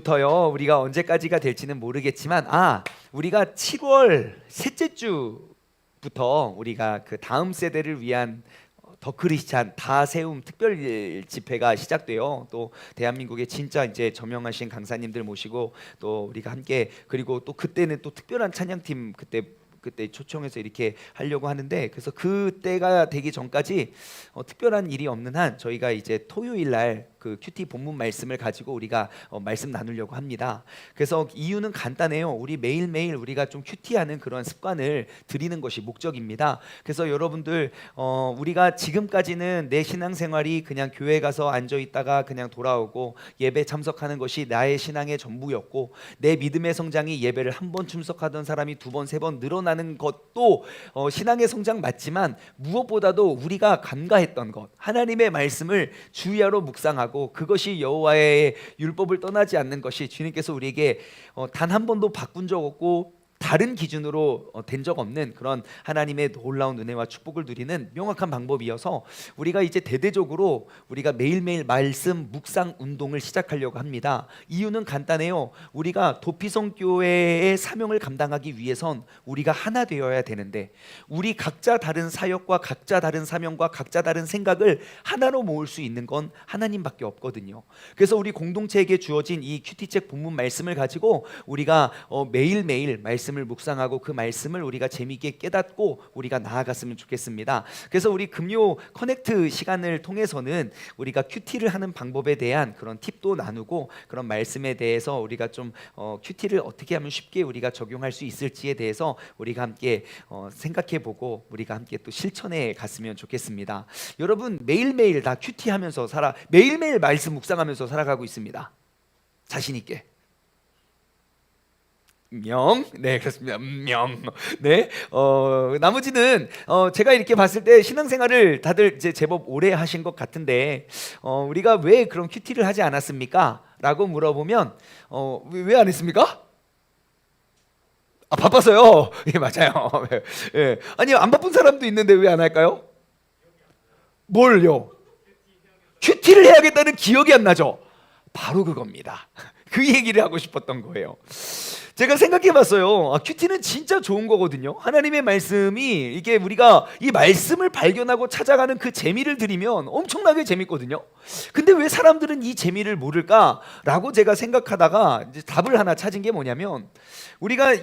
오늘부터요, 우리가 언제까지가 될지는 모르겠지만, 우리가 7월 셋째 주부터 우리가 그 다음 세대를 위한 더 크리스찬 다세움 특별 집회가 시작돼요. 또 대한민국에 진짜 이제 저명하신 강사님들 모시고 또 우리가 함께, 그리고 또 그때는 또 특별한 찬양팀 그때 초청해서 이렇게 하려고 하는데, 그래서 그때가 되기 전까지 특별한 일이 없는 한 저희가 이제 토요일 날 그 큐티 본문 말씀을 가지고 우리가 말씀 나누려고 합니다. 그래서 이유는 간단해요. 우리 매일매일 우리가 좀 큐티하는 그런 습관을 들이는 것이 목적입니다. 그래서 여러분들 우리가 지금까지는 내 신앙생활이 그냥 교회 가서 앉아 있다가 그냥 돌아오고 예배 참석하는 것이 나의 신앙의 전부였고, 내 믿음의 성장이 예배를 한 번 참석하던 사람이 두 번, 세 번 늘어나는 것도 신앙의 성장 맞지만, 무엇보다도 우리가 간과했던 것, 하나님의 말씀을 주야로 묵상하고 그것이 여호와의 율법을 떠나지 않는 것이 주님께서 우리에게 단 한 번도 바꾼 적 없고 다른 기준으로 된 적 없는 그런 하나님의 놀라운 은혜와 축복을 누리는 명확한 방법이어서 우리가 이제 대대적으로 우리가 매일매일 말씀 묵상 운동을 시작하려고 합니다. 이유는 간단해요. 우리가 도피성 교회의 사명을 감당하기 위해선 우리가 하나 되어야 되는데, 우리 각자 다른 사역과 각자 다른 사명과 각자 다른 생각을 하나로 모을 수 있는 건 하나님밖에 없거든요. 그래서 우리 공동체에게 주어진 이 큐티책 본문 말씀을 가지고 우리가 매일매일 말씀을 묵상하고 그 말씀을 우리가 재미있게 깨닫고 우리가 나아갔으면 좋겠습니다. 그래서 우리 금요 커넥트 시간을 통해서는 우리가 큐티를 하는 방법에 대한 그런 팁도 나누고, 그런 말씀에 대해서 우리가 좀 큐티를 어떻게 하면 쉽게 우리가 적용할 수 있을지에 대해서 우리가 함께 생각해보고 우리가 함께 또 실천해 갔으면 좋겠습니다. 여러분, 매일매일 다 큐티하면서 매일매일 말씀 묵상하면서 살아가고 있습니다. 자신 있게. 네, 그렇습니다. 네, 나머지는 제가 이렇게 봤을 때 신앙생활을 다들 이제 제법 오래 하신 것 같은데, 우리가 왜 그런 큐티를 하지 않았습니까? 라고 물어보면 왜 안 했습니까? 바빠서요. 예, 맞아요. 예. 아니, 안 바쁜 사람도 있는데 왜 안 할까요? 뭘요? 큐티를 해야겠다는 기억이 안 나죠? 바로 그겁니다. 그 얘기를 하고 싶었던 거예요. 제가 생각해봤어요. 큐티는 진짜 좋은 거거든요. 하나님의 말씀이, 이게 우리가 이 말씀을 발견하고 찾아가는 그 재미를 들이면 엄청나게 재밌거든요. 근데 왜 사람들은 이 재미를 모를까라고 제가 생각하다가 이제 답을 하나 찾은 게 뭐냐면, 우리가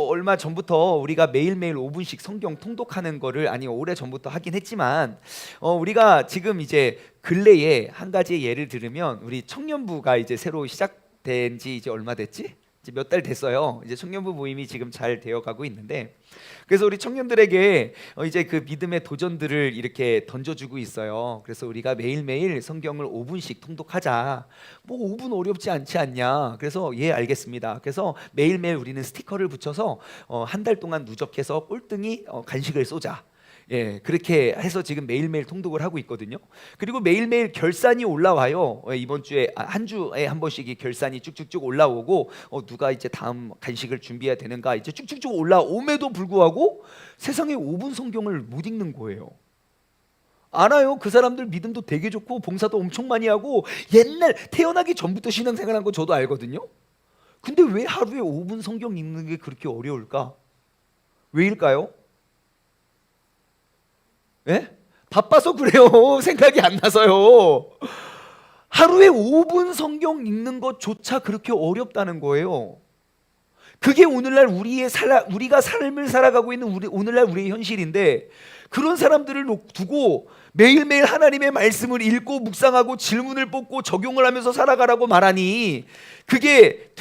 얼마 전부터 우리가 매일매일 5분씩 성경 통독하는 거를, 아니 오래 전부터 하긴 했지만, 우리가 지금 이제 근래에 한 가지 예를 들으면, 우리 청년부가 이제 새로 시작된 지 이제 얼마 됐지? 몇 달 됐어요. 이제 청년부 모임이 지금 잘 되어가고 있는데, 그래서 우리 청년들에게 이제 그 믿음의 도전들을 이렇게 던져주고 있어요. 그래서 우리가 매일매일 성경을 5분씩 통독하자. 뭐 5분 어렵지 않지 않냐? 그래서 예, 알겠습니다. 그래서 매일매일 우리는 스티커를 붙여서 한 달 동안 누적해서 꼴등이 간식을 쏘자. 예, 그렇게 해서 지금 매일매일 통독을 하고 있거든요. 그리고 매일매일 결산이 올라와요. 이번 주에 한 주에 한 번씩 이 결산이 쭉쭉쭉 올라오고, 누가 이제 다음 간식을 준비해야 되는가 이제 쭉쭉쭉 올라옴에도 불구하고 세상에 5분 성경을 못 읽는 거예요. 알아요. 그 사람들 믿음도 되게 좋고 봉사도 엄청 많이 하고 옛날 태어나기 전부터 신앙생활한 거 저도 알거든요. 근데 왜 하루에 5분 성경 읽는 게 그렇게 어려울까? 왜일까요? 예? 바빠서 그래요. 생각이 안 나서요. 하루에 5분 성경 읽는 것조차 그렇게 어렵다는 거예요. 그게 오늘날 우리가 삶을 살아가고 있는 오늘날 우리의 현실인데, 그런 사람들을 두고 매일매일 하나님의 말씀을 읽고 묵상하고 질문을 뽑고 적용을 하면서 살아가라고 말하니, 그게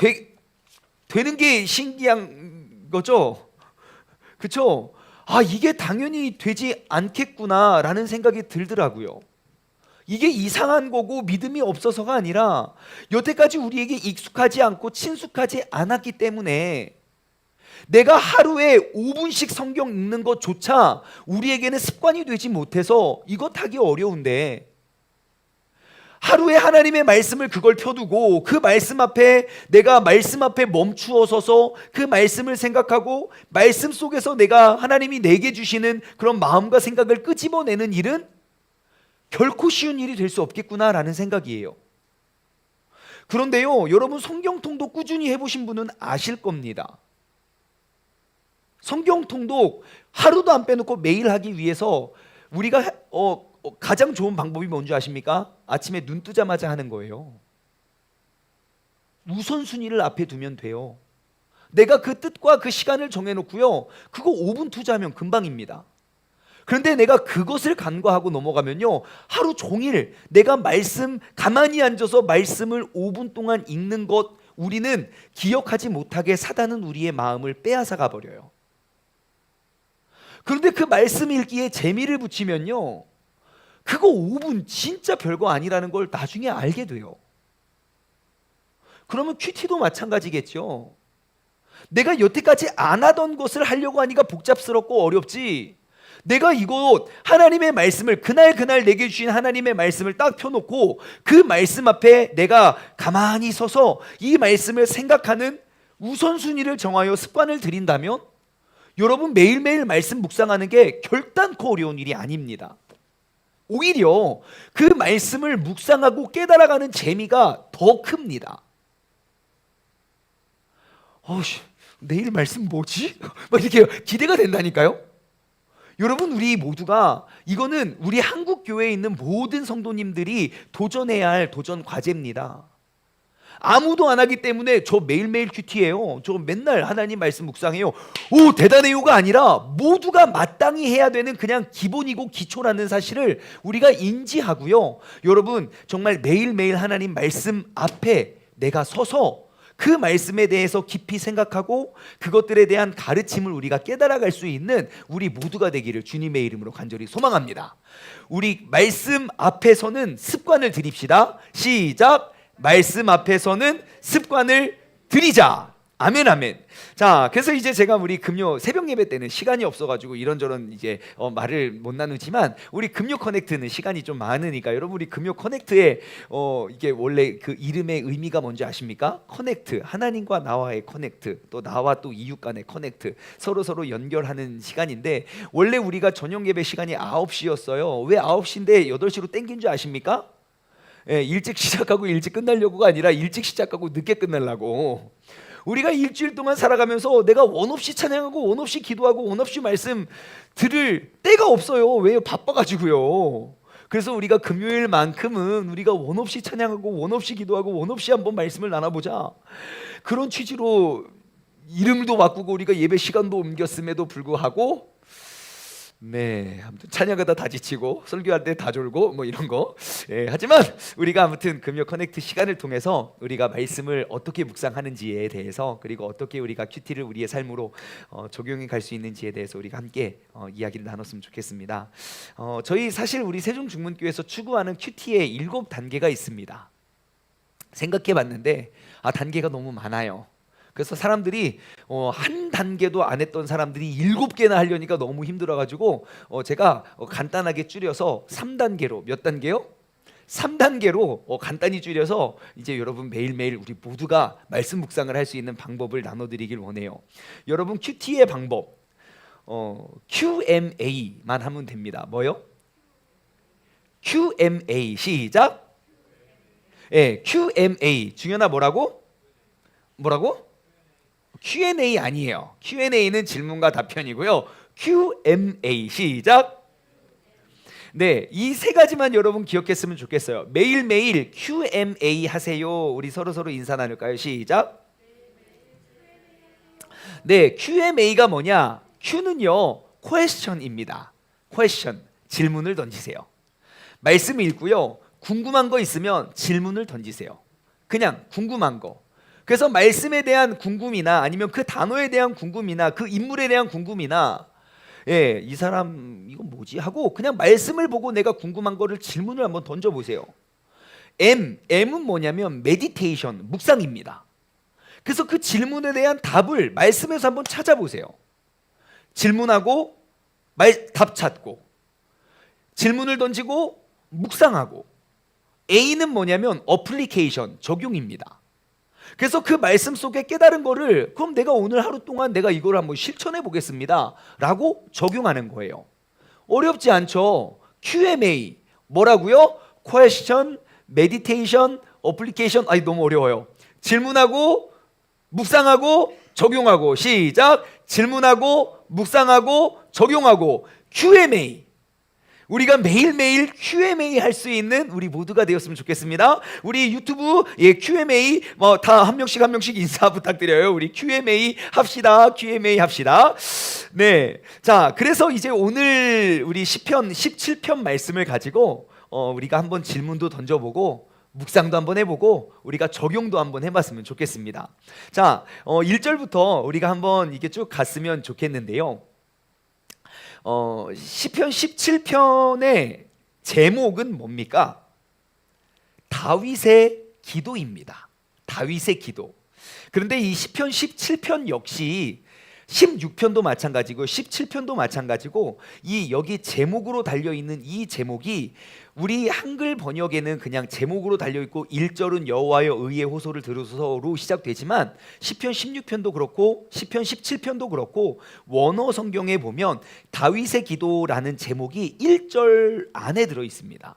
되는 게 신기한 거죠. 그렇죠? 이게 당연히 되지 않겠구나라는 생각이 들더라고요. 이게 이상한 거고 믿음이 없어서가 아니라 여태까지 우리에게 익숙하지 않고 친숙하지 않았기 때문에, 내가 하루에 5분씩 성경 읽는 것조차 우리에게는 습관이 되지 못해서 이것 하기 어려운데, 하루에 하나님의 말씀을 그걸 펴두고 그 말씀 앞에 내가 말씀 앞에 멈추어 서서 그 말씀을 생각하고 말씀 속에서 내가 하나님이 내게 주시는 그런 마음과 생각을 끄집어내는 일은 결코 쉬운 일이 될 수 없겠구나라는 생각이에요. 그런데요, 여러분 성경통독 꾸준히 해보신 분은 아실 겁니다. 성경통독 하루도 안 빼놓고 매일 하기 위해서 우리가 가장 좋은 방법이 뭔지 아십니까? 아침에 눈 뜨자마자 하는 거예요. 우선순위를 앞에 두면 돼요. 내가 그 뜻과 그 시간을 정해놓고요, 그거 5분 투자하면 금방입니다. 그런데 내가 그것을 간과하고 넘어가면요, 하루 종일 내가 가만히 앉아서 말씀을 5분 동안 읽는 것, 우리는 기억하지 못하게 사단은 우리의 마음을 빼앗아가 버려요. 그런데 그 말씀 읽기에 재미를 붙이면요, 그거 5분 진짜 별거 아니라는 걸 나중에 알게 돼요. 그러면 큐티도 마찬가지겠죠. 내가 여태까지 안 하던 것을 하려고 하니까 복잡스럽고 어렵지, 내가 이곳 하나님의 말씀을 그날 내게 주신 하나님의 말씀을 딱 펴놓고 그 말씀 앞에 내가 가만히 서서 이 말씀을 생각하는 우선순위를 정하여 습관을 들인다면 여러분 매일매일 말씀 묵상하는 게 결단코 어려운 일이 아닙니다. 오히려 그 말씀을 묵상하고 깨달아가는 재미가 더 큽니다. 내일 말씀 뭐지? 막 이렇게 기대가 된다니까요. 여러분, 우리 모두가, 이거는 우리 한국 교회에 있는 모든 성도님들이 도전해야 할 도전 과제입니다. 아무도 안 하기 때문에 저 매일매일 큐티예요, 저 맨날 하나님 말씀 묵상해요, 오 대단해요가 아니라 모두가 마땅히 해야 되는 그냥 기본이고 기초라는 사실을 우리가 인지하고요, 여러분 정말 매일매일 하나님 말씀 앞에 내가 서서 그 말씀에 대해서 깊이 생각하고 그것들에 대한 가르침을 우리가 깨달아갈 수 있는 우리 모두가 되기를 주님의 이름으로 간절히 소망합니다. 우리 말씀 앞에서는 습관을 들입시다. 시작. 말씀 앞에서는 습관을 들이자. 아멘, 아멘. 자, 그래서 이제 제가 우리 금요 새벽 예배 때는 시간이 없어가지고 이런저런 이제 말을 못 나누지만, 우리 금요 커넥트는 시간이 좀 많으니까 여러분, 우리 금요 커넥트에 이게 원래 그 이름의 의미가 뭔지 아십니까? 커넥트, 하나님과 나와의 커넥트, 또 나와 또 이웃 간의 커넥트, 서로 연결하는 시간인데, 원래 우리가 저녁 예배 시간이 9시였어요. 왜 9시인데 8시로 땡긴 줄 아십니까? 예, 일찍 시작하고 일찍 끝나려고가 아니라 일찍 시작하고 늦게 끝내려고. 우리가 일주일 동안 살아가면서 내가 원 없이 찬양하고 원 없이 기도하고 원 없이 말씀 들을 때가 없어요. 왜요? 바빠가지고요. 그래서 우리가 금요일만큼은 우리가 원 없이 찬양하고 원 없이 기도하고 원 없이 한번 말씀을 나눠보자, 그런 취지로 이름도 바꾸고 우리가 예배 시간도 옮겼음에도 불구하고, 네, 아무튼 찬양하다 다 지치고 설교할 때 다 졸고 뭐 이런 거. 하지만 우리가 아무튼 금요 커넥트 시간을 통해서 우리가 말씀을 어떻게 묵상하는지에 대해서, 그리고 어떻게 우리가 큐티를 우리의 삶으로 적용해 갈 수 있는지에 대해서 우리가 함께 이야기를 나눴으면 좋겠습니다. 저희 사실 우리 세종중문교회에서 추구하는 큐티에 7단계가 있습니다. 생각해 봤는데 단계가 너무 많아요. 그래서 사람들이 한 단계도 안 했던 사람들이 7개나 하려니까 너무 힘들어가지고 제가 간단하게 줄여서 3단계로, 몇 단계요? 3단계로 간단히 줄여서 이제 여러분 매일매일 우리 모두가 말씀 묵상을 할 수 있는 방법을 나눠드리길 원해요. 여러분 큐티의 방법, QMA만 하면 됩니다. 뭐요? QMA. 시작. QMA. 중현아 뭐라고? Q&A 아니에요. Q&A는 질문과 답변이고요. QMA. 시작. 네, 이 세 가지만 여러분 기억했으면 좋겠어요. 매일매일 QMA 하세요. 우리 서로 인사 나눌까요? 시작. 네, QMA가 뭐냐? Q는요, question입니다. question, 질문을 던지세요. 말씀 읽고요, 궁금한 거 있으면 질문을 던지세요. 그냥 궁금한 거. 그래서 말씀에 대한 궁금이나 아니면 그 단어에 대한 궁금이나 그 인물에 대한 궁금이나, 이 사람 이거 뭐지 하고 그냥 말씀을 보고 내가 궁금한 거를 질문을 한번 던져보세요. M은 뭐냐면 메디테이션, 묵상입니다. 그래서 그 질문에 대한 답을 말씀에서 한번 찾아보세요. 질문하고 답 찾고, 질문을 던지고 묵상하고. A는 뭐냐면 어플리케이션, 적용입니다. 그래서 그 말씀 속에 깨달은 거를, 그럼 내가 오늘 하루 동안 내가 이걸 한번 실천해 보겠습니다 라고 적용하는 거예요. 어렵지 않죠? QMA 뭐라고요? Question, Meditation, 어플리케이션 너무 어려워요. 질문하고 묵상하고 적용하고. 시작. 질문하고 묵상하고 적용하고. Q&A. 우리가 매일매일 Q&A 할 수 있는 우리 모두가 되었으면 좋겠습니다. 우리 유튜브 Q&A 다 한 명씩 인사 부탁드려요. 우리 Q&A 합시다. Q&A 합시다. 네. 자, 그래서 이제 오늘 우리 시편 17편 말씀을 가지고 우리가 한번 질문도 던져보고 묵상도 한번 해보고 우리가 적용도 한번 해봤으면 좋겠습니다. 자, 1절부터 우리가 한번 이게 쭉 갔으면 좋겠는데요. 시편 17편의 제목은 뭡니까? 다윗의 기도입니다. 다윗의 기도. 그런데 이 시편 17편 역시 16편도 마찬가지고 17편도 마찬가지고 이 여기 제목으로 달려있는 이 제목이 우리 한글 번역에는 그냥 제목으로 달려있고 1절은 여호와여 의의 호소를 들으소서로 시작되지만 시편 16편도 그렇고 시편 17편도 그렇고 원어 성경에 보면 다윗의 기도라는 제목이 1절 안에 들어있습니다.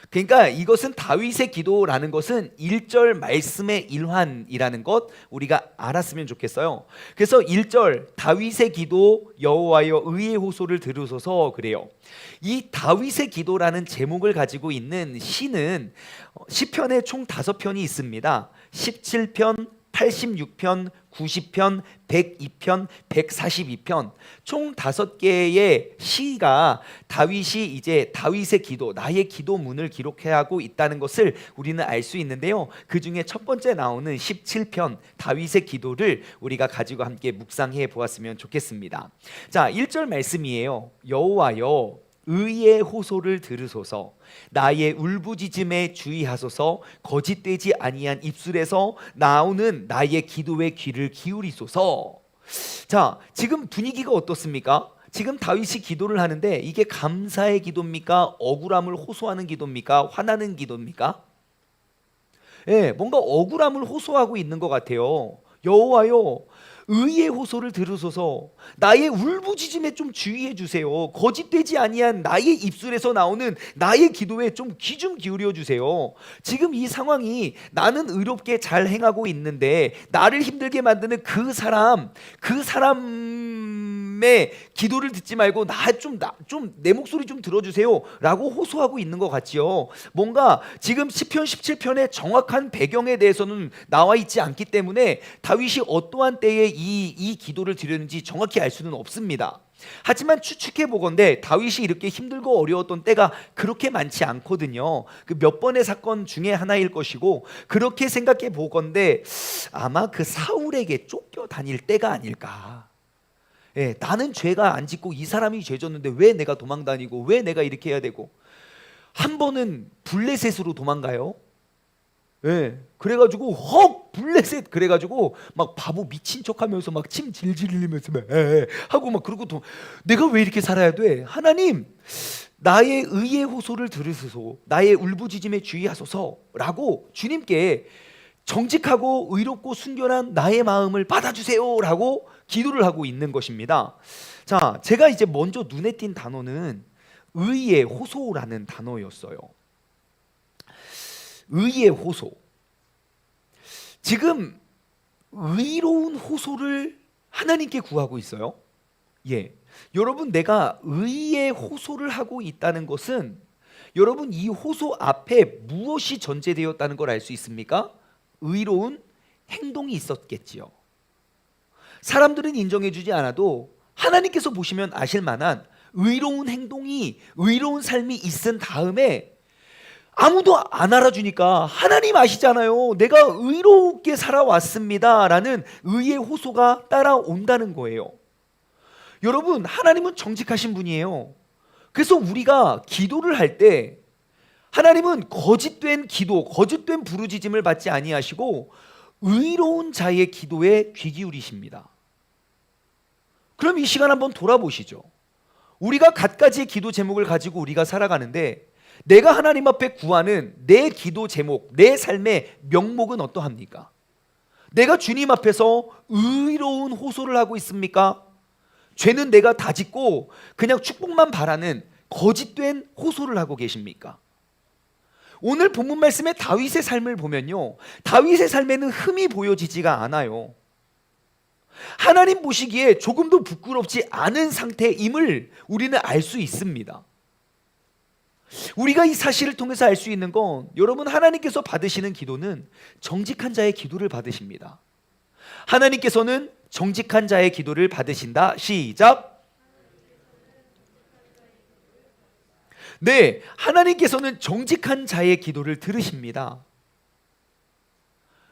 그러니까 이것은 다윗의 기도라는 것은 1절 말씀의 일환이라는 것 우리가 알았으면 좋겠어요. 그래서 1절 다윗의 기도 여호와여 의의 호소를 들으소서 그래요. 이 다윗의 기도라는 제목을 가지고 있는 시는 시편에 총 5편이 있습니다. 17편, 86편, 90편, 102편, 142편 총 5개의 시가 다윗이 이제 다윗의 기도, 나의 기도문을 기록하고 있다는 것을 우리는 알 수 있는데요. 그 중에 첫 번째 나오는 17편 다윗의 기도를 우리가 가지고 함께 묵상해 보았으면 좋겠습니다. 자, 1절 말씀이에요. 여호와여 의의 호소를 들으소서 나의 울부짖음에 주의하소서 거짓되지 아니한 입술에서 나오는 나의 기도의 귀를 기울이소서. 자, 지금 분위기가 어떻습니까? 지금 다윗이 기도를 하는데 이게 감사의 기도입니까? 억울함을 호소하는 기도입니까? 화나는 기도입니까? 뭔가 억울함을 호소하고 있는 것 같아요. 여호와여 의의 호소를 들으소서 나의 울부짖음에 좀 주의해 주세요. 거짓되지 아니한 나의 입술에서 나오는 나의 기도에 좀 귀 좀 기울여 주세요. 지금 이 상황이 나는 의롭게 잘 행하고 있는데 나를 힘들게 만드는 그 사람의 기도를 듣지 말고 내 목소리 좀 들어주세요 라고 호소하고 있는 것 같지요. 뭔가 지금 시편 17편의 정확한 배경에 대해서는 나와 있지 않기 때문에 다윗이 어떠한 때에 이 기도를 드렸는지 정확히 알 수는 없습니다. 하지만 추측해 보건대 다윗이 이렇게 힘들고 어려웠던 때가 그렇게 많지 않거든요. 그 몇 번의 사건 중에 하나일 것이고 그렇게 생각해 보건대 아마 그 사울에게 쫓겨 다닐 때가 아닐까. 나는 죄가 안 짓고 이 사람이 죄 졌는데 왜 내가 도망 다니고 왜 내가 이렇게 해야 되고. 한 번은 블레셋으로 도망가요. 그래가지고 블레셋 그래가지고 막 바보 미친 척하면서 막 침 질질 흘리면서 막 하고 막 그러고 내가 왜 이렇게 살아야 돼? 하나님 나의 의의 호소를 들으소서 나의 울부짖음에 주의하소서라고 주님께 정직하고 의롭고 순결한 나의 마음을 받아주세요라고 기도를 하고 있는 것입니다. 자, 제가 이제 먼저 눈에 띈 단어는 의의 호소라는 단어였어요. 의의 호소. 지금 의로운 호소를 하나님께 구하고 있어요. 여러분 내가 의의 호소를 하고 있다는 것은 여러분 이 호소 앞에 무엇이 전제되었다는 걸 알 수 있습니까? 의로운 행동이 있었겠지요. 사람들은 인정해주지 않아도 하나님께서 보시면 아실 만한 의로운 행동이 의로운 삶이 있은 다음에 아무도 안 알아주니까 하나님 아시잖아요. 내가 의롭게 살아왔습니다 라는 의의 호소가 따라온다는 거예요. 여러분 하나님은 정직하신 분이에요. 그래서 우리가 기도를 할 때 하나님은 거짓된 기도, 거짓된 부르짖음을 받지 아니하시고 의로운 자의 기도에 귀 기울이십니다. 그럼 이 시간 한번 돌아보시죠. 우리가 갖가지의 기도 제목을 가지고 우리가 살아가는데 내가 하나님 앞에 구하는 내 기도 제목, 내 삶의 명목은 어떠합니까? 내가 주님 앞에서 의로운 호소를 하고 있습니까? 죄는 내가 다 짓고 그냥 축복만 바라는 거짓된 호소를 하고 계십니까? 오늘 본문 말씀의 다윗의 삶을 보면요, 다윗의 삶에는 흠이 보여지지가 않아요. 하나님 보시기에 조금도 부끄럽지 않은 상태임을 우리는 알 수 있습니다. 우리가 이 사실을 통해서 알 수 있는 건, 여러분, 하나님께서 받으시는 기도는 정직한 자의 기도를 받으십니다. 하나님께서는 정직한 자의 기도를 받으신다. 시작. 네, 하나님께서는 정직한 자의 기도를 들으십니다.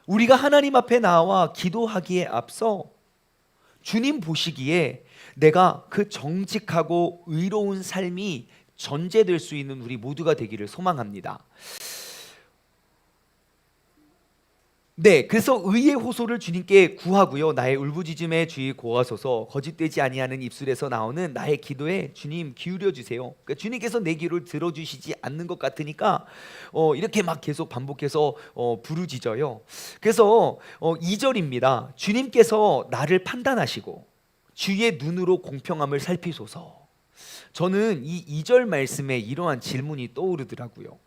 우리가 하나님 앞에 나와 기도하기에 앞서 주님 보시기에 내가 그 정직하고 의로운 삶이 전제될 수 있는 우리 모두가 되기를 소망합니다. 네, 그래서 의의 호소를 주님께 구하고요, 나의 울부짖음에 주의 고하소서, 거짓되지 아니하는 입술에서 나오는 나의 기도에 주님 기울여 주세요. 그러니까 주님께서 내 기도를 들어주시지 않는 것 같으니까 이렇게 막 계속 반복해서 부르짖어요. 그래서 2절입니다. 주님께서 나를 판단하시고 주의 눈으로 공평함을 살피소서. 저는 이 2절 말씀에 이러한 질문이 떠오르더라고요.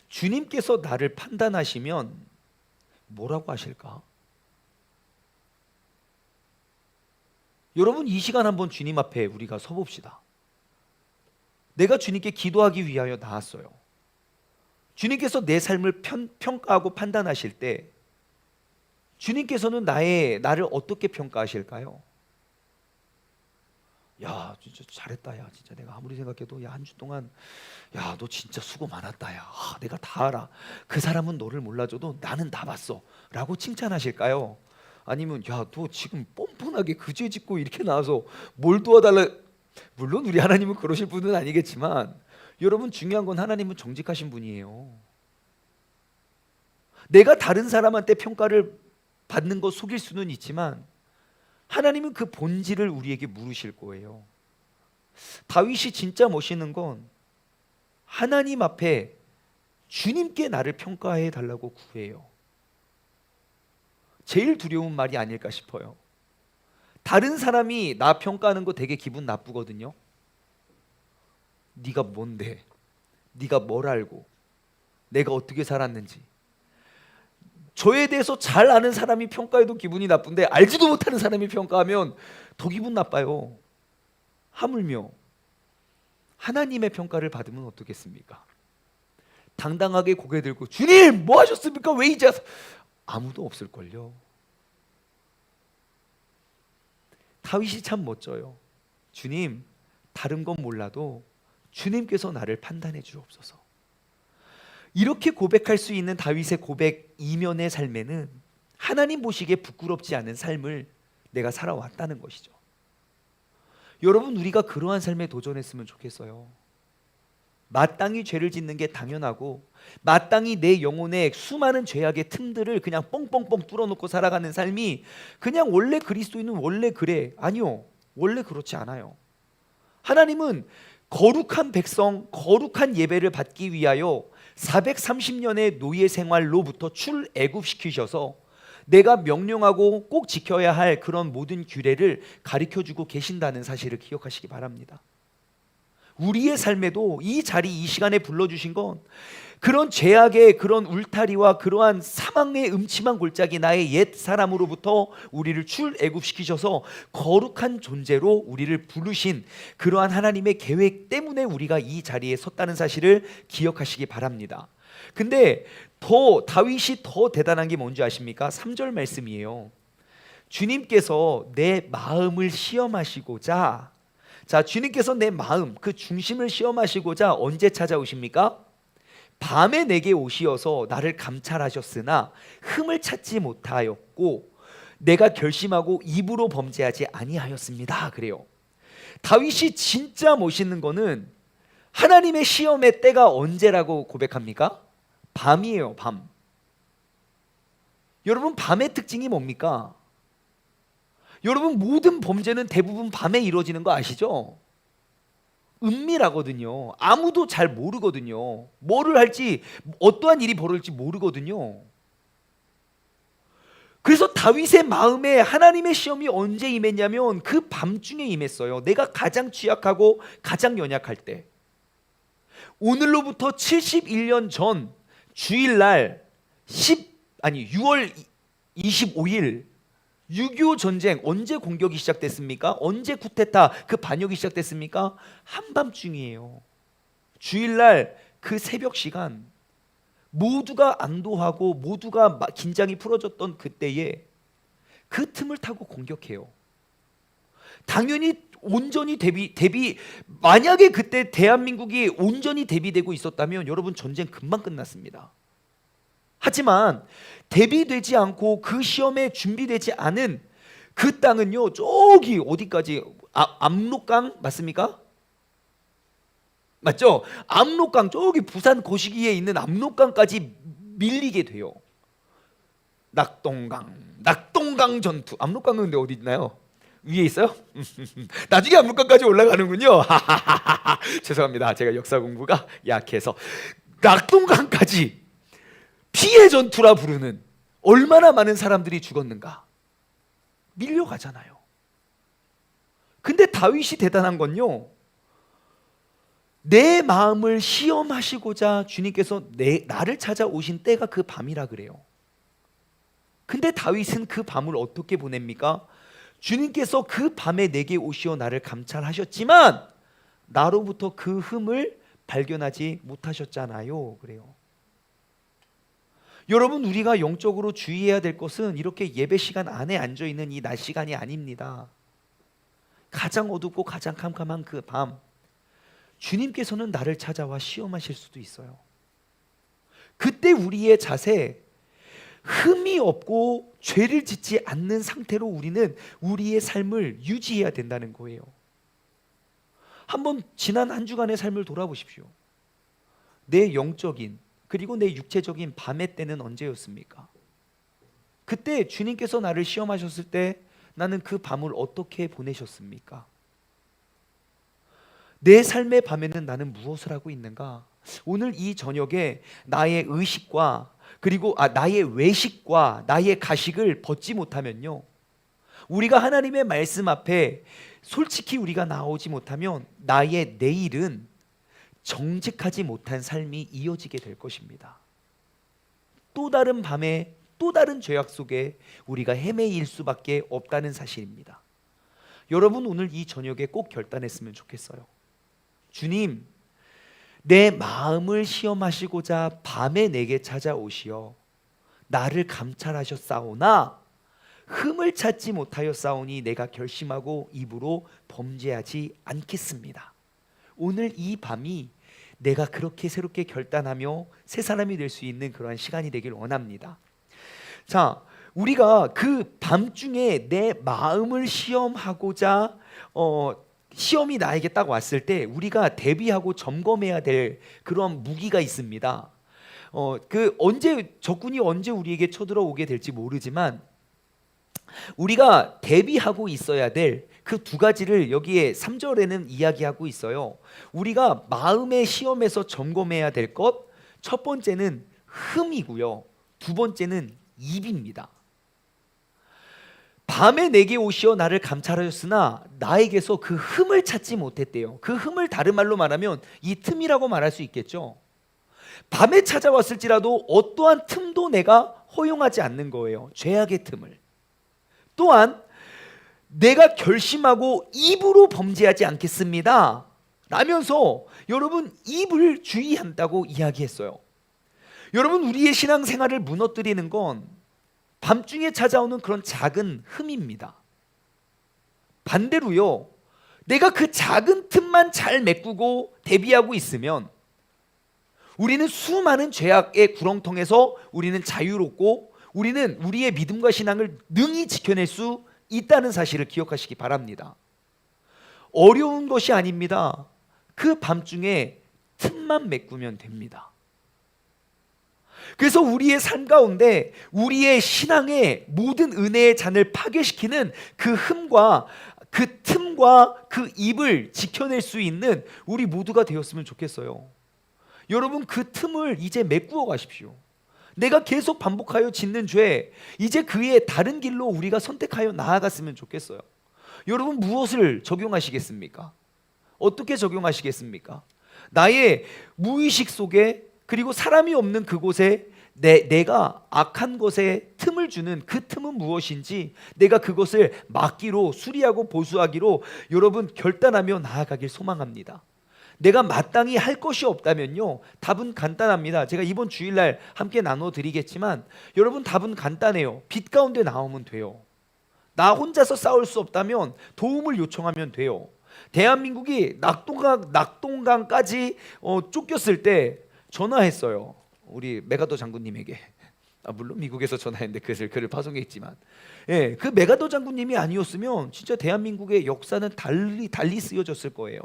주님께서 나를 판단하시면 뭐라고 하실까? 여러분, 이 시간 한번 주님 앞에 우리가 서봅시다. 내가 주님께 기도하기 위하여 나왔어요. 주님께서 내 삶을 평가하고 판단하실 때 주님께서는 나를 어떻게 평가하실까요? 야, 진짜 잘했다. 야, 진짜 내가 아무리 생각해도 야, 한 주 동안 야, 너 진짜 수고 많았다. 야, 내가 다 알아. 그 사람은 너를 몰라줘도 나는 다 봤어. 라고 칭찬하실까요? 아니면 야, 너 지금 뻔뻔하게 그 죄 짓고 이렇게 나와서 뭘 도와달라. 물론 우리 하나님은 그러실 분은 아니겠지만, 여러분, 중요한 건 하나님은 정직하신 분이에요. 내가 다른 사람한테 평가를 받는 거 속일 수는 있지만 하나님은 그 본질을 우리에게 물으실 거예요. 다윗이 진짜 멋있는 건 하나님 앞에 주님께 나를 평가해 달라고 구해요. 제일 두려운 말이 아닐까 싶어요. 다른 사람이 나 평가하는 거 되게 기분 나쁘거든요. 네가 뭔데? 네가 뭘 알고? 내가 어떻게 살았는지. 저에 대해서 잘 아는 사람이 평가해도 기분이 나쁜데 알지도 못하는 사람이 평가하면 더 기분 나빠요. 하물며 하나님의 평가를 받으면 어떻겠습니까? 당당하게 고개 들고 주님 뭐 하셨습니까? 왜 이제 아무도 없을걸요. 다윗이 참 멋져요. 주님, 다른 건 몰라도 주님께서 나를 판단해 주옵소서. 이렇게 고백할 수 있는 다윗의 고백 이면의 삶에는 하나님 보시기에 부끄럽지 않은 삶을 내가 살아왔다는 것이죠. 여러분, 우리가 그러한 삶에 도전했으면 좋겠어요. 마땅히 죄를 짓는 게 당연하고 마땅히 내 영혼의 수많은 죄악의 틈들을 그냥 뻥뻥뻥 뚫어놓고 살아가는 삶이 그냥 원래 그리스도인은 원래 그래. 아니요, 원래 그렇지 않아요. 하나님은 거룩한 백성, 거룩한 예배를 받기 위하여 430년의 노예 생활로부터 출애굽시키셔서 내가 명령하고 꼭 지켜야 할 그런 모든 규례를 가르쳐주고 계신다는 사실을 기억하시기 바랍니다. 우리의 삶에도 이 자리, 이 시간에 불러주신 건 그런 죄악의 그런 울타리와 그러한 사망의 음침한 골짜기 나의 옛 사람으로부터 우리를 출애굽시키셔서 거룩한 존재로 우리를 부르신 그러한 하나님의 계획 때문에 우리가 이 자리에 섰다는 사실을 기억하시기 바랍니다. 근데 다윗이 더 대단한 게 뭔지 아십니까? 3절 말씀이에요. 주님께서 내 마음을 시험하시고자, 자, 주님께서 내 마음, 그 중심을 시험하시고자 언제 찾아오십니까? 밤에 내게 오시어서 나를 감찰하셨으나 흠을 찾지 못하였고 내가 결심하고 입으로 범죄하지 아니하였습니다. 그래요. 다윗이 진짜 멋있는 거는 하나님의 시험의 때가 언제라고 고백합니까? 밤이에요. 밤. 여러분, 밤의 특징이 뭡니까? 여러분, 모든 범죄는 대부분 밤에 이루어지는 거 아시죠? 은밀하거든요. 아무도 잘 모르거든요. 뭐를 할지, 어떠한 일이 벌어질지 모르거든요. 그래서 다윗의 마음에 하나님의 시험이 언제 임했냐면 그 밤중에 임했어요. 내가 가장 취약하고 가장 연약할 때. 오늘로부터 71년 전 주일날 6월 25일 6.25 전쟁 언제 공격이 시작됐습니까? 언제 쿠데타 그 반역이 시작됐습니까? 한밤중이에요. 주일날 그 새벽 시간 모두가 안도하고 모두가 긴장이 풀어졌던 그때에 그 틈을 타고 공격해요. 당연히 온전히 만약에 그때 대한민국이 온전히 대비되고 있었다면 여러분 전쟁 금방 끝났습니다. 하지만 대비되지 않고 그 시험에 준비되지 않은 그 땅은요, 저기 어디까지 압록강 맞습니까? 맞죠? 압록강, 저기 부산 거시기에 있는 압록강까지 밀리게 돼요. 낙동강 전투. 압록강은 근데 어디 있나요? 위에 있어요? 나중에 압록강까지 올라가는군요. 죄송합니다. 제가 역사 공부가 약해서. 낙동강까지 피해 전투라 부르는, 얼마나 많은 사람들이 죽었는가. 밀려가잖아요. 근데 다윗이 대단한 건요, 내 마음을 시험하시고자 주님께서 나를 찾아오신 때가 그 밤이라 그래요. 근데 다윗은 그 밤을 어떻게 보냅니까? 주님께서 그 밤에 내게 오시어 나를 감찰하셨지만 나로부터 그 흠을 발견하지 못하셨잖아요. 그래요. 여러분, 우리가 영적으로 주의해야 될 것은 이렇게 예배 시간 안에 앉아있는 이 낮 시간이 아닙니다. 가장 어둡고 가장 캄캄한 그 밤, 주님께서는 나를 찾아와 시험하실 수도 있어요. 그때 우리의 자세, 흠이 없고 죄를 짓지 않는 상태로 우리는 우리의 삶을 유지해야 된다는 거예요. 한번 지난 한 주간의 삶을 돌아보십시오. 내 영적인 그리고 내 육체적인 밤의 때는 언제였습니까? 그때 주님께서 나를 시험하셨을 때 나는 그 밤을 어떻게 보내셨습니까? 내 삶의 밤에는 나는 무엇을 하고 있는가? 오늘 이 저녁에 나의 의식과 그리고 나의 외식과 나의 가식을 벗지 못하면요, 우리가 하나님의 말씀 앞에 솔직히 우리가 나오지 못하면 나의 내일은 정직하지 못한 삶이 이어지게 될 것입니다. 또 다른 밤에 또 다른 죄악 속에 우리가 헤매일 수밖에 없다는 사실입니다. 여러분, 오늘 이 저녁에 꼭 결단했으면 좋겠어요. 주님, 내 마음을 시험하시고자 밤에 내게 찾아오시어 나를 감찰하셨사오나 흠을 찾지 못하였사오니 내가 결심하고 입으로 범죄하지 않겠습니다. 오늘 이 밤이 내가 그렇게 새롭게 결단하며 새 사람이 될 수 있는 그러한 시간이 되길 원합니다. 자, 우리가 그 밤중에 내 마음을 시험하고자 시험이 나에게 딱 왔을 때 우리가 대비하고 점검해야 될 그런 무기가 있습니다. 적군이 언제 우리에게 쳐들어오게 될지 모르지만 우리가 대비하고 있어야 될 그 두 가지를 여기에 3절에는 이야기하고 있어요. 우리가 마음의 시험에서 점검해야 될 것, 첫 번째는 흠이고요, 두 번째는 입입니다. 밤에 내게 오시어 나를 감찰하였으나 나에게서 그 흠을 찾지 못했대요. 그 흠을 다른 말로 말하면 이 틈이라고 말할 수 있겠죠. 밤에 찾아왔을지라도 어떠한 틈도 내가 허용하지 않는 거예요. 죄악의 틈을. 또한 내가 결심하고 입으로 범죄하지 않겠습니다 라면서 여러분, 입을 주의한다고 이야기했어요. 여러분, 우리의 신앙생활을 무너뜨리는 건 밤중에 찾아오는 그런 작은 흠입니다. 반대로요, 내가 그 작은 틈만 잘 메꾸고 대비하고 있으면 우리는 수많은 죄악의 구렁텅에서 우리는 자유롭고 우리는 우리의 믿음과 신앙을 능히 지켜낼 수 있다는 사실을 기억하시기 바랍니다. 어려운 것이 아닙니다. 그 밤중에 틈만 메꾸면 됩니다. 그래서 우리의 삶 가운데 우리의 신앙의 모든 은혜의 잔을 파괴시키는 그 흠과 그 틈과 그 입을 지켜낼 수 있는 우리 모두가 되었으면 좋겠어요. 여러분, 그 틈을 이제 메꾸어 가십시오. 내가 계속 반복하여 짓는 죄, 이제 그의 다른 길로 우리가 선택하여 나아갔으면 좋겠어요. 여러분, 무엇을 적용하시겠습니까? 어떻게 적용하시겠습니까? 나의 무의식 속에 그리고 사람이 없는 그곳에 내가 악한 것에 틈을 주는 그 틈은 무엇인지 내가 그것을 막기로, 수리하고 보수하기로 여러분 결단하며 나아가길 소망합니다. 내가 마땅히 할 것이 없다면요, 답은 간단합니다. 제가 이번 주일날 함께 나눠 드리겠지만 여러분, 답은 간단해요. 빛 가운데 나오면 돼요. 나 혼자서 싸울 수 없다면 도움을 요청하면 돼요. 대한민국이 낙동강까지 쫓겼을 때 전화했어요. 우리 메가더 장군님에게. 물론 미국에서 전화했는데 그를 파송했지만, 예, 그 메가더 장군님이 아니었으면 진짜 대한민국의 역사는 달리 쓰여졌을 거예요.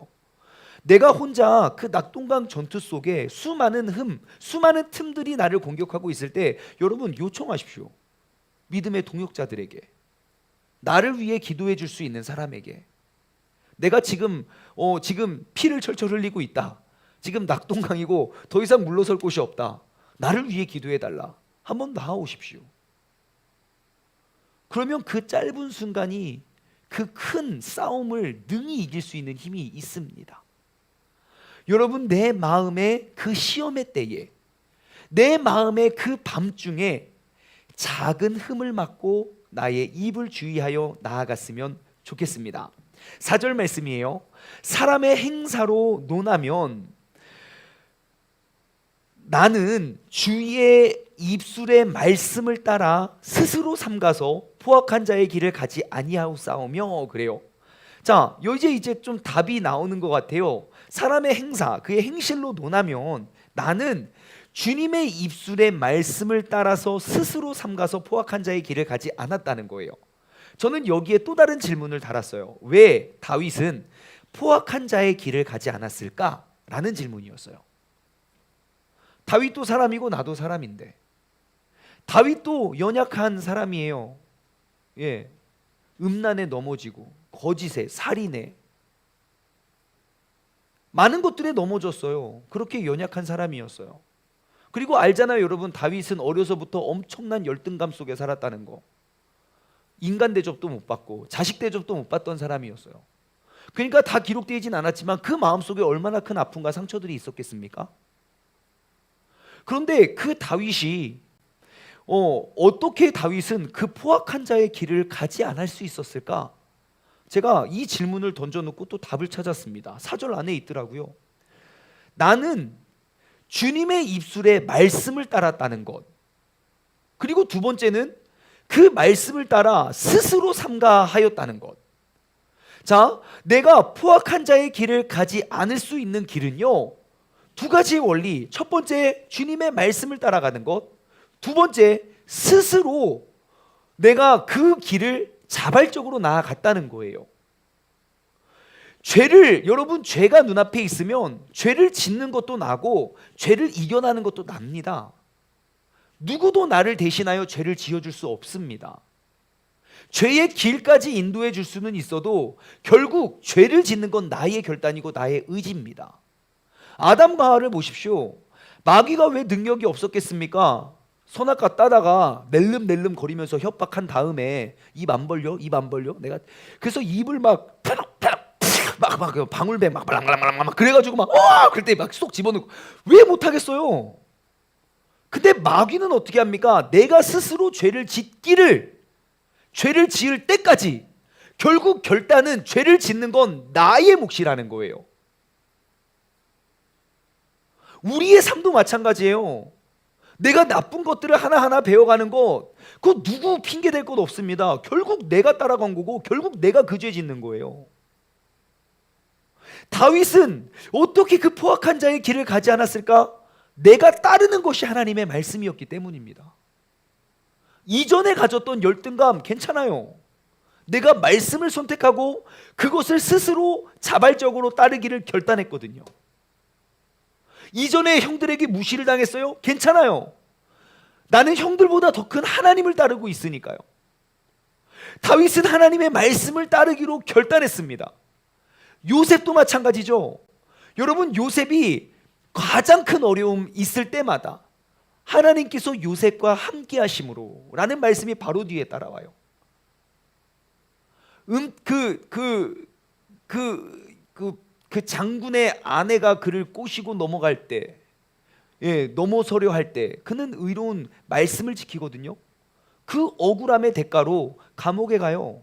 내가 혼자 그 낙동강 전투 속에 수많은 틈들이 나를 공격하고 있을 때 여러분, 요청하십시오. 믿음의 동역자들에게, 나를 위해 기도해 줄 수 있는 사람에게. 내가 지금 피를 철철 흘리고 있다. 지금 낙동강이고 더 이상 물러설 곳이 없다. 나를 위해 기도해 달라. 한번 나아오십시오. 그러면 그 짧은 순간이 그 큰 싸움을 능히 이길 수 있는 힘이 있습니다. 여러분, 내 마음의 그 시험의 때에, 내 마음의 그 밤중에 작은 흠을 막고 나의 입을 주의하여 나아갔으면 좋겠습니다. 4절 말씀이에요. 사람의 행사로 논하면 나는 주의 입술의 말씀을 따라 스스로 삼가서 포악한 자의 길을 가지 아니하오사오며, 그래요. 자, 이제 좀 답이 나오는 것 같아요. 사람의 행사, 그의 행실로 논하면 나는 주님의 입술의 말씀을 따라서 스스로 삼가서 포악한 자의 길을 가지 않았다는 거예요. 저는 여기에 또 다른 질문을 달았어요. 왜 다윗은 포악한 자의 길을 가지 않았을까? 라는 질문이었어요. 다윗도 사람이고 나도 사람인데, 다윗도 연약한 사람이에요. 예, 음란에 넘어지고 거짓에, 살인에, 많은 것들에 넘어졌어요. 그렇게 연약한 사람이었어요. 그리고 알잖아요, 여러분. 다윗은 어려서부터 엄청난 열등감 속에 살았다는 거. 인간 대접도 못 받고 자식 대접도 못 받던 사람이었어요. 그러니까 다 기록되진 않았지만 그 마음속에 얼마나 큰 아픔과 상처들이 있었겠습니까? 그런데 그 다윗이 어떻게 다윗은 그 포악한 자의 길을 가지 않을 수 있었을까? 제가 이 질문을 던져놓고 또 답을 찾았습니다. 4절 안에 있더라고요. 나는 주님의 입술의 말씀을 따랐다는 것, 그리고 두 번째는 그 말씀을 따라 스스로 삼가하였다는 것. 자, 내가 포악한 자의 길을 가지 않을 수 있는 길은요, 두 가지의 원리. 첫 번째, 주님의 말씀을 따라가는 것. 두 번째, 스스로 내가 그 길을 자발적으로 나아갔다는 거예요. 여러분, 죄가 눈앞에 있으면 죄를 짓는 것도 나고 죄를 이겨나는 것도 납니다. 누구도 나를 대신하여 죄를 지어줄 수 없습니다. 죄의 길까지 인도해 줄 수는 있어도 결국 죄를 짓는 건 나의 결단이고 나의 의지입니다. 아담과 하와를 보십시오. 마귀가 왜 능력이 없었겠습니까? 선악과 따다가 낼름낼름 거리면서 협박한 다음에 입 안 벌려? 내가 그래서 입을 막 방울배 막 그래가지고 그럴 때 막 쏙 집어넣고. 왜 못하겠어요? 근데 마귀는 어떻게 합니까? 내가 스스로 죄를 지을 때까지 결국 결단은 죄를 짓는 건 나의 몫이라는 거예요. 우리의 삶도 마찬가지예요. 내가 나쁜 것들을 하나하나 배워가는 것, 그거 누구 핑계 댈 것 없습니다. 결국 내가 따라간 거고 결국 내가 그 죄 짓는 거예요. 다윗은 어떻게 그 포악한 자의 길을 가지 않았을까? 내가 따르는 것이 하나님의 말씀이었기 때문입니다. 이전에 가졌던 열등감 괜찮아요. 내가 말씀을 선택하고 그것을 스스로 자발적으로 따르기를 결단했거든요. 이전에 형들에게 무시를 당했어요? 괜찮아요. 나는 형들보다 더 큰 하나님을 따르고 있으니까요. 다윗은 하나님의 말씀을 따르기로 결단했습니다. 요셉도 마찬가지죠. 여러분, 요셉이 가장 큰 어려움 있을 때마다 하나님께서 요셉과 함께 하심으로 라는 말씀이 바로 뒤에 따라와요. 그 장군의 아내가 그를 꼬시고 넘어갈 때 넘어서려 할 때 그는 의로운 말씀을 지키거든요. 그 억울함의 대가로 감옥에 가요.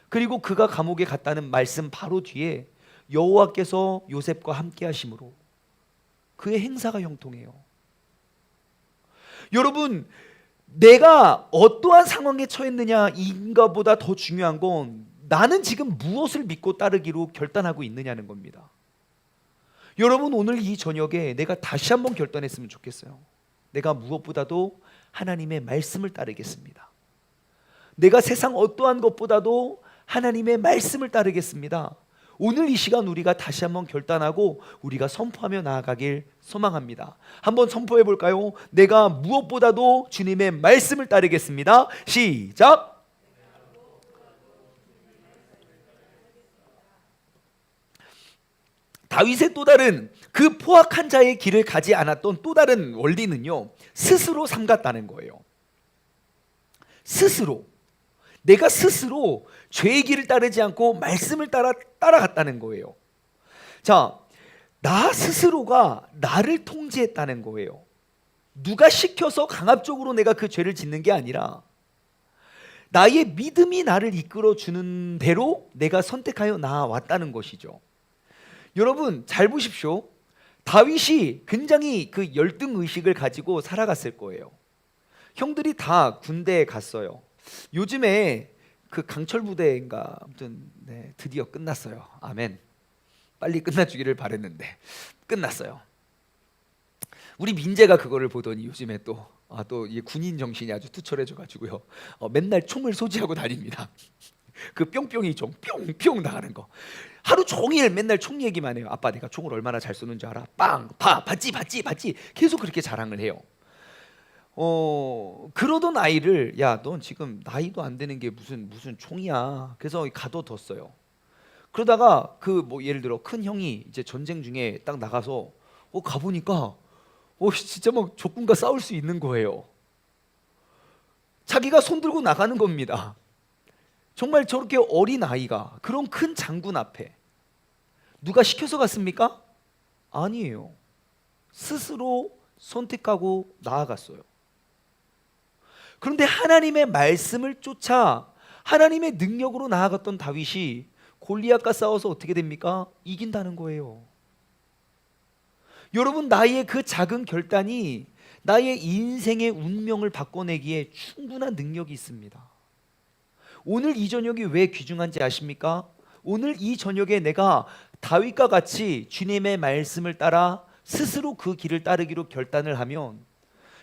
그리고 그가 감옥에 갔다는 말씀 바로 뒤에 여호와께서 요셉과 함께 하심으로 그의 행사가 형통해요. 여러분, 내가 어떠한 상황에 처했느냐 인가보다 더 중요한 건 나는 지금 무엇을 믿고 따르기로 결단하고 있느냐는 겁니다. 여러분, 오늘 이 저녁에 내가 다시 한번 결단했으면 좋겠어요. 내가 무엇보다도 하나님의 말씀을 따르겠습니다. 내가 세상 어떠한 것보다도 하나님의 말씀을 따르겠습니다. 오늘 이 시간 우리가 다시 한번 결단하고 우리가 선포하며 나아가길 소망합니다. 한번 선포해 볼까요? 내가 무엇보다도 주님의 말씀을 따르겠습니다. 시작! 다윗의 또 다른 그 포악한 자의 길을 가지 않았던 또 다른 원리는요, 스스로 삼갔다는 거예요. 스스로, 내가 스스로 죄의 길을 따르지 않고 말씀을 따라갔다는 거예요. 자, 나 스스로가 나를 통제했다는 거예요. 누가 시켜서 강압적으로 내가 그 죄를 짓는 게 아니라 나의 믿음이 나를 이끌어 주는 대로 내가 선택하여 나아왔다는 것이죠. 여러분, 잘 보십시오. 다윗이 굉장히 그 열등 의식을 가지고 살아갔을 거예요. 형들이 다 군대에 갔어요. 요즘에 그 강철 부대인가 아무튼 드디어 끝났어요. 아멘. 빨리 끝나주기를 바랬는데 끝났어요. 우리 민재가 그거를 보더니 요즘에 또 이 군인 정신이 아주 투철해져가지고요. 맨날 총을 소지하고 다닙니다. 그 뿅뿅이 좀 뿅뿅 나가는 거. 하루 종일 맨날 총 얘기만 해요. 아빠, 내가 총을 얼마나 잘 쏘는 줄 알아? 빵, 봤지. 계속 그렇게 자랑을 해요. 그러던 아이를, 야, 넌 지금 나이도 안 되는 게 무슨 총이야. 그래서 가둬뒀어요. 그러다가 예를 들어 큰 형이 이제 전쟁 중에 딱 나가서 가보니까 진짜 막 적군과 싸울 수 있는 거예요. 자기가 손 들고 나가는 겁니다. 정말 저렇게 어린 아이가 그런 큰 장군 앞에 누가 시켜서 갔습니까? 아니에요. 스스로 선택하고 나아갔어요. 그런데 하나님의 말씀을 쫓아 하나님의 능력으로 나아갔던 다윗이 골리앗과 싸워서 어떻게 됩니까? 이긴다는 거예요. 여러분, 나의 그 작은 결단이 나의 인생의 운명을 바꿔내기에 충분한 능력이 있습니다. 오늘 이 저녁이 왜 귀중한지 아십니까? 오늘 이 저녁에 내가 다윗과 같이 주님의 말씀을 따라 스스로 그 길을 따르기로 결단을 하면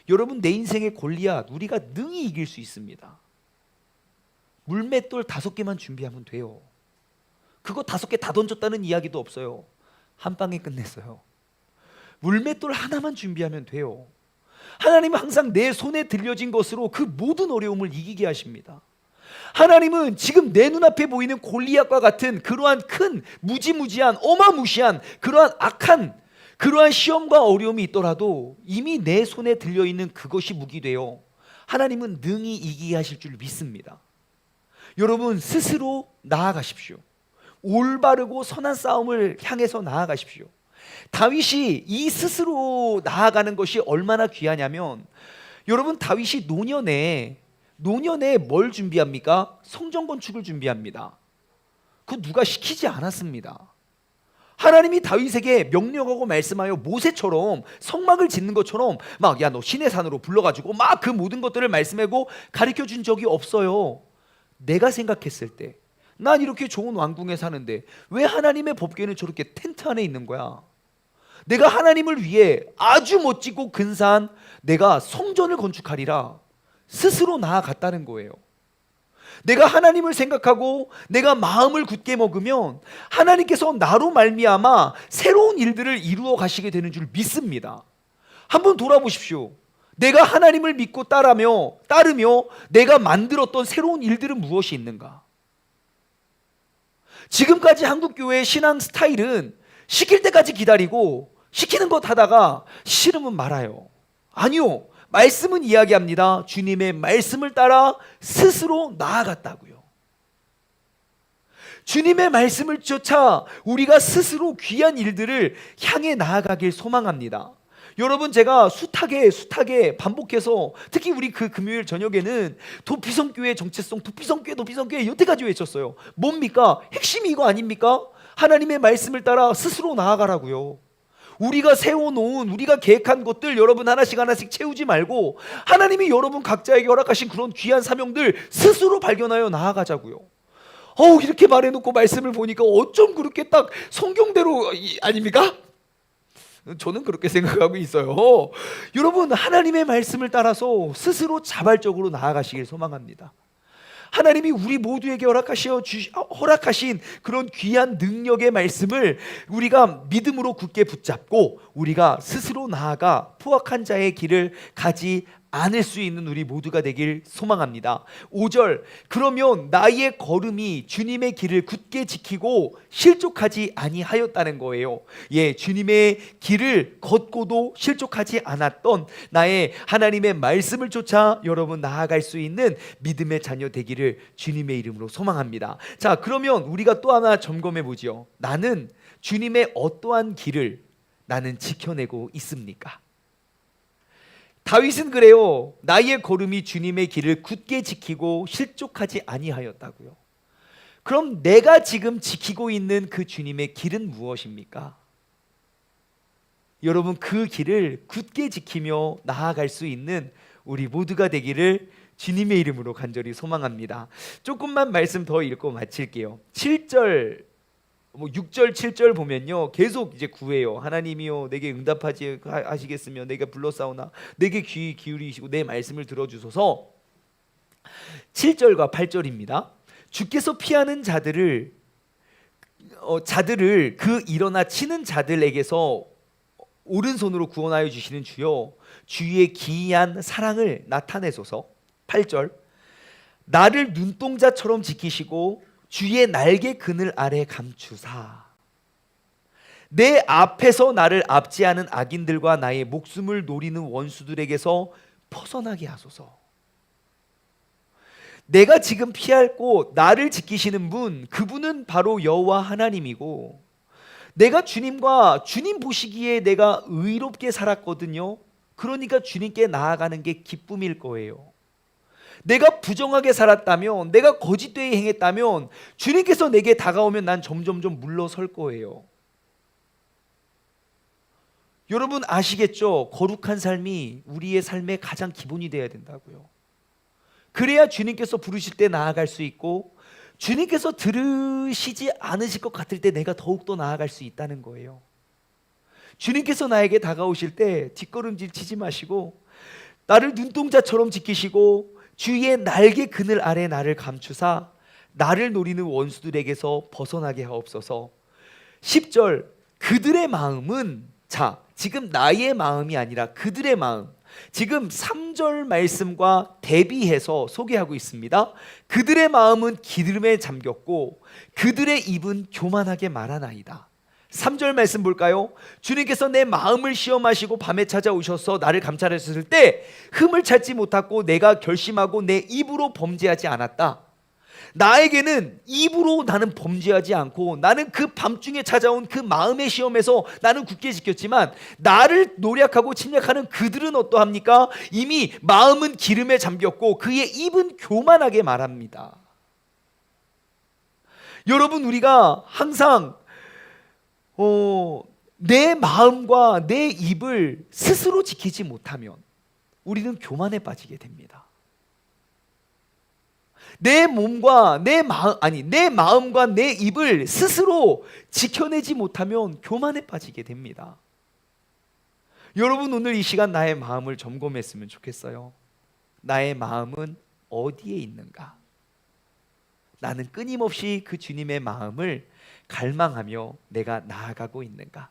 여러분, 내 인생의 골리앗 우리가 능히 이길 수 있습니다. 물맷돌 5개만 준비하면 돼요. 그거 5개 다 던졌다는 이야기도 없어요. 한 방에 끝냈어요. 물맷돌 하나만 준비하면 돼요. 하나님은 항상 내 손에 들려진 것으로 그 모든 어려움을 이기게 하십니다. 하나님은 지금 내 눈앞에 보이는 골리앗과 같은 그러한 큰 무지무지한 어마무시한 그러한 악한 그러한 시험과 어려움이 있더라도 이미 내 손에 들려있는 그것이 무기 되어 하나님은 능히 이기게 하실 줄 믿습니다. 여러분, 스스로 나아가십시오. 올바르고 선한 싸움을 향해서 나아가십시오. 다윗이 이 스스로 나아가는 것이 얼마나 귀하냐면, 여러분, 다윗이 노년에 뭘 준비합니까? 성전 건축을 준비합니다. 그거 누가 시키지 않았습니다. 하나님이 다윗에게 명령하고 말씀하여 모세처럼 성막을 짓는 것처럼 막, 야, 너 시내산으로 불러가지고 막 그 모든 것들을 말씀하고 가르쳐 준 적이 없어요. 내가 생각했을 때 난 이렇게 좋은 왕궁에 사는데 왜 하나님의 법궤는 저렇게 텐트 안에 있는 거야? 내가 하나님을 위해 아주 멋지고 근사한 내가 성전을 건축하리라 스스로 나아갔다는 거예요. 내가 하나님을 생각하고 내가 마음을 굳게 먹으면 하나님께서 나로 말미암아 새로운 일들을 이루어 가시게 되는 줄 믿습니다. 한번 돌아보십시오. 내가 하나님을 믿고 따르며 내가 만들었던 새로운 일들은 무엇이 있는가? 지금까지 한국교회의 신앙 스타일은 시킬 때까지 기다리고 시키는 것 하다가 싫으면 말아요. 아니요. 말씀은 이야기합니다. 주님의 말씀을 따라 스스로 나아갔다고요. 주님의 말씀을 쫓아 우리가 스스로 귀한 일들을 향해 나아가길 소망합니다. 여러분, 제가 숱하게 반복해서 특히 우리 그 금요일 저녁에는 도피성교회 정체성, 도피성교회 여태까지 외쳤어요. 뭡니까? 핵심이 이거 아닙니까? 하나님의 말씀을 따라 스스로 나아가라고요. 우리가 세워놓은, 우리가 계획한 것들 여러분 하나씩 채우지 말고 하나님이 여러분 각자에게 허락하신 그런 귀한 사명들 스스로 발견하여 나아가자고요. 이렇게 말해놓고 말씀을 보니까 어쩜 그렇게 딱 성경대로 아닙니까? 저는 그렇게 생각하고 있어요. 여러분, 하나님의 말씀을 따라서 스스로 자발적으로 나아가시길 소망합니다. 하나님이 우리 모두에게 허락하신 그런 귀한 능력의 말씀을 우리가 믿음으로 굳게 붙잡고 우리가 스스로 나아가 포악한 자의 길을 가지 않을 수 있는 우리 모두가 되길 소망합니다. 5절, 그러면 나의 걸음이 주님의 길을 굳게 지키고 실족하지 아니하였다는 거예요. 주님의 길을 걷고도 실족하지 않았던 나의 하나님의 말씀을 쫓아 여러분 나아갈 수 있는 믿음의 자녀 되기를 주님의 이름으로 소망합니다. 자, 그러면 우리가 또 하나 점검해 보지요. 나는 주님의 어떠한 길을 나는 지켜내고 있습니까? 다윗은 그래요. 나의 걸음이 주님의 길을 굳게 지키고 실족하지 아니하였다고요. 그럼 내가 지금 지키고 있는 그 주님의 길은 무엇입니까? 여러분, 그 길을 굳게 지키며 나아갈 수 있는 우리 모두가 되기를 주님의 이름으로 간절히 소망합니다. 조금만 말씀 더 읽고 마칠게요. 7절 6절 7절 보면요, 계속 이제 구해요. 하나님이요 내게 응답하지 하시겠으며 내가 불러싸우나 내게 귀 기울이시고 내 말씀을 들어주소서. 7절과 8절입니다. 주께서 피하는 자들을 그 일어나 치는 자들에게서 오른손으로 구원하여 주시는 주여, 주의 기이한 사랑을 나타내소서. 8절, 나를 눈동자처럼 지키시고 주의 날개 그늘 아래 감추사 내 앞에서 나를 압제하는 악인들과 나의 목숨을 노리는 원수들에게서 벗어나게 하소서. 내가 지금 피할 곳, 나를 지키시는 분, 그분은 바로 여호와 하나님이고, 내가 주님 보시기에 내가 의롭게 살았거든요. 그러니까 주님께 나아가는 게 기쁨일 거예요. 내가 부정하게 살았다면, 내가 거짓되이 행했다면 주님께서 내게 다가오면 난 점점점 물러설 거예요. 여러분 아시겠죠? 거룩한 삶이 우리의 삶의 가장 기본이 되어야 된다고요. 그래야 주님께서 부르실 때 나아갈 수 있고, 주님께서 들으시지 않으실 것 같을 때 내가 더욱더 나아갈 수 있다는 거예요. 주님께서 나에게 다가오실 때 뒷걸음질 치지 마시고 나를 눈동자처럼 지키시고 주의 날개 그늘 아래 나를 감추사 나를 노리는 원수들에게서 벗어나게 하옵소서. 10절, 그들의 마음은, 자, 지금 나의 마음이 아니라 그들의 마음, 지금 3절 말씀과 대비해서 소개하고 있습니다. 그들의 마음은 기름에 잠겼고 그들의 입은 교만하게 말하나이다. 3절 말씀 볼까요? 주님께서 내 마음을 시험하시고 밤에 찾아오셔서 나를 감찰하셨을 때 흠을 찾지 못하고 내가 결심하고 내 입으로 범죄하지 않았다. 나에게는 입으로 나는 범죄하지 않고 나는 그 밤중에 찾아온 그 마음의 시험에서 나는 굳게 지켰지만, 나를 노력하고 침략하는 그들은 어떠합니까? 이미 마음은 기름에 잠겼고 그의 입은 교만하게 말합니다. 여러분, 우리가 항상 내 마음과 내 입을 스스로 지키지 못하면 우리는 교만에 빠지게 됩니다. 내 마음과 내 입을 스스로 지켜내지 못하면 교만에 빠지게 됩니다. 여러분, 오늘 이 시간 나의 마음을 점검했으면 좋겠어요. 나의 마음은 어디에 있는가? 나는 끊임없이 그 주님의 마음을 갈망하며 내가 나아가고 있는가?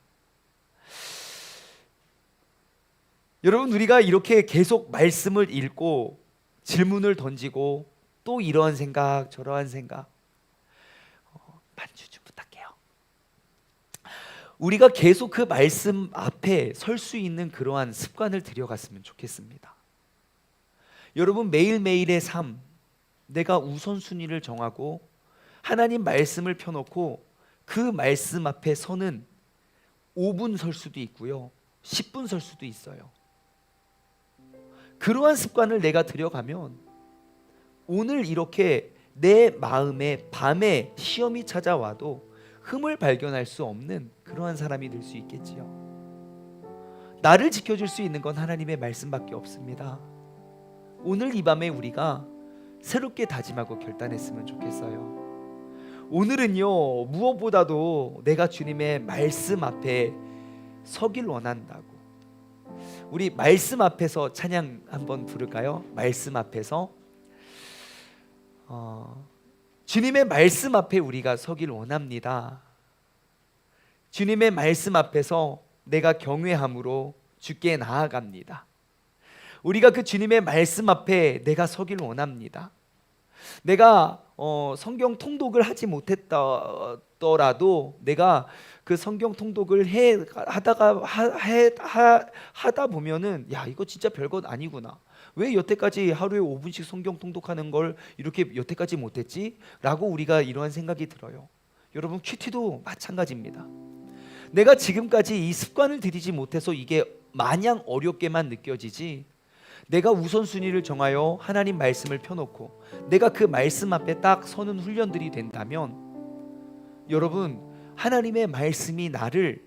여러분, 우리가 이렇게 계속 말씀을 읽고 질문을 던지고 또 이러한 생각 저러한 생각, 만주 좀 부탁해요. 우리가 계속 그 말씀 앞에 설 수 있는 그러한 습관을 들여갔으면 좋겠습니다. 여러분, 매일매일의 삶, 내가 우선순위를 정하고 하나님 말씀을 펴놓고 그 말씀 앞에 서는 5분 설 수도 있고요, 10분 설 수도 있어요. 그러한 습관을 내가 들여가면 오늘 이렇게 내 마음에 밤에 시험이 찾아와도 흠을 발견할 수 없는 그러한 사람이 될 수 있겠지요. 나를 지켜줄 수 있는 건 하나님의 말씀밖에 없습니다. 오늘 이 밤에 우리가 새롭게 다짐하고 결단했으면 좋겠어요. 오늘은요, 무엇보다도 내가 주님의 말씀 앞에 서길 원한다고. 우리 말씀 앞에서 찬양 한번 부를까요? 말씀 앞에서 주님의 말씀 앞에 우리가 서길 원합니다. 주님의 말씀 앞에서 내가 경외함으로 주께 나아갑니다. 우리가 그 주님의 말씀 앞에 내가 서길 원합니다. 내가 성경 통독을 하지 못했더라도 내가 그 성경 통독을 하다 보면은 야, 이거 진짜 별것 아니구나. 왜 여태까지 하루에 5분씩 성경 통독하는 걸 이렇게 여태까지 못했지? 라고 우리가 이러한 생각이 들어요. 여러분, 큐티도 마찬가지입니다. 내가 지금까지 이 습관을 들이지 못해서 이게 마냥 어렵게만 느껴지지, 내가 우선순위를 정하여 하나님 말씀을 펴놓고 내가 그 말씀 앞에 딱 서는 훈련들이 된다면, 여러분, 하나님의 말씀이 나를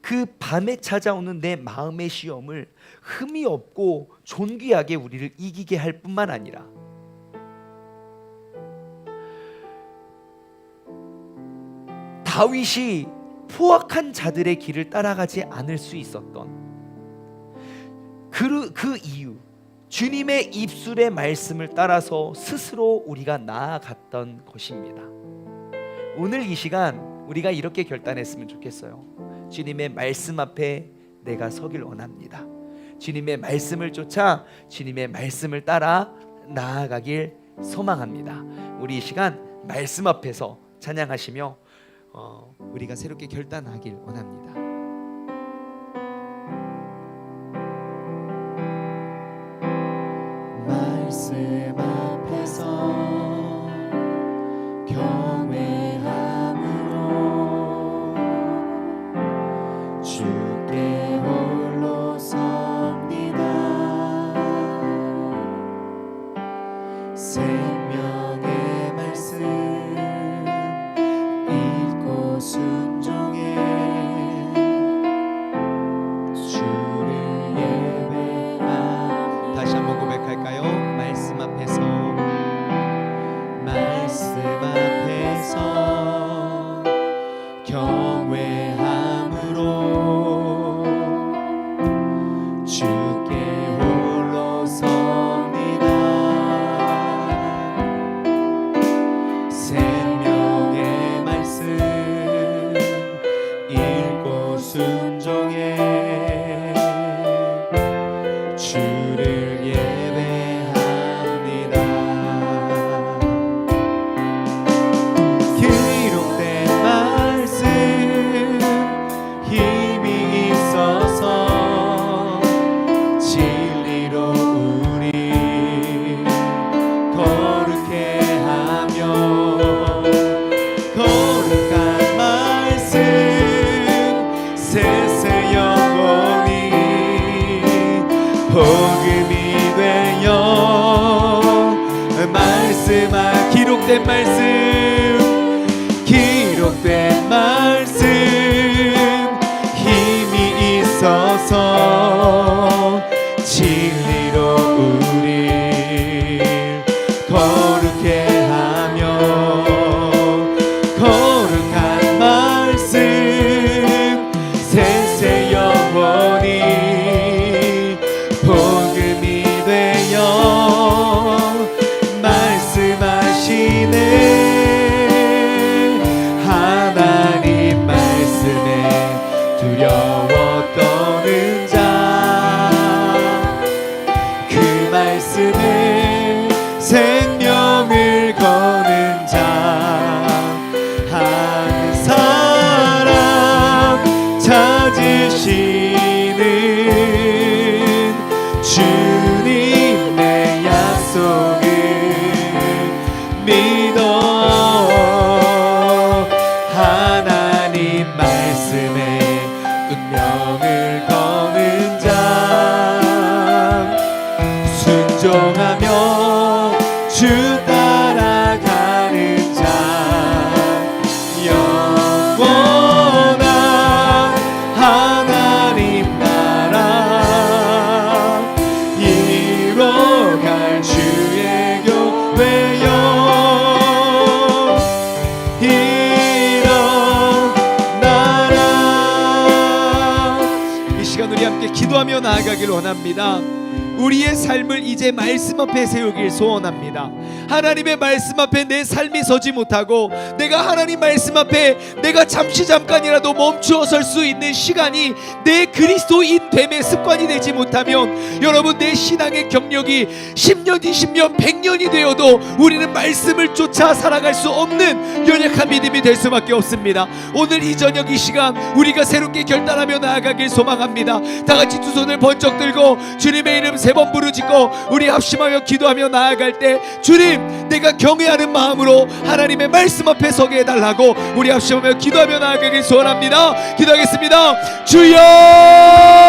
그 밤에 찾아오는 내 마음의 시험을 흠이 없고 존귀하게 우리를 이기게 할 뿐만 아니라 다윗이 포악한 자들의 길을 따라가지 않을 수 있었던 그 이유, 주님의 입술의 말씀을 따라서 스스로 우리가 나아갔던 것입니다. 오늘 이 시간 우리가 이렇게 결단했으면 좋겠어요. 주님의 말씀 앞에 내가 서길 원합니다. 주님의 말씀을 쫓아 주님의 말씀을 따라 나아가길 소망합니다. 우리 이 시간 말씀 앞에서 찬양하시며 우리가 새롭게 결단하길 원합니다. 말씀 앞에서 경외함으로 주께 홀로 섭니다. 생명의 말씀 읽고 순종해 주를 예배합니다. 다시 한번 고백할까요? 말씀 앞에서 경외함으로 주께 홀로 섭니다. 생명의 말씀 읽고 순종해 주를 예배합니다. 기록된 말씀 힘이 있어서 진리로 우리 거룩해 하며 거룩한 말씀 세세 영원히 복음이 되어 말씀아 기록된 말씀 힘이 있어서 진리로 우리 거룩해 하며 거룩한 말씀 세세 영원히 복음이 되어 말씀하시네. 하나님 말씀에 두려워 떠는 자, 그 말씀에 생명을 거는 자, 한 사람 찾으시는 주님의 약속을 믿어 하나님 말씀에 운명을 거는 우리 함께 기도하며 나아가길 원합니다. 우리의 삶을 이제 말씀 앞에 세우길 소원합니다. 하나님의 말씀 앞에 내 삶이 서지 못하고 내가 하나님 말씀 앞에 내가 잠깐이라도 멈추어 설 수 있는 시간이 내 그리스도인 됨의 습관이 되지 못하면 여러분 내 신앙의 경력이 10년, 20년, 100년이 되어도 우리는 말씀을 쫓아 살아갈 수 없는 연약한 믿음이 될 수밖에 없습니다. 오늘 이 저녁 이 시간 우리가 새롭게 결단하며 나아가길 소망합니다. 다 같이 두 손을 번쩍 들고 주님의 이름 3번 부르짖고 우리 합심하며 기도하며 나아갈 때 주님 내가 경외하는 마음으로 하나님의 말씀 앞에 서게 해달라고 우리 합심하며 기도하며 나아가길 소원합니다. 기도하겠습니다. 주여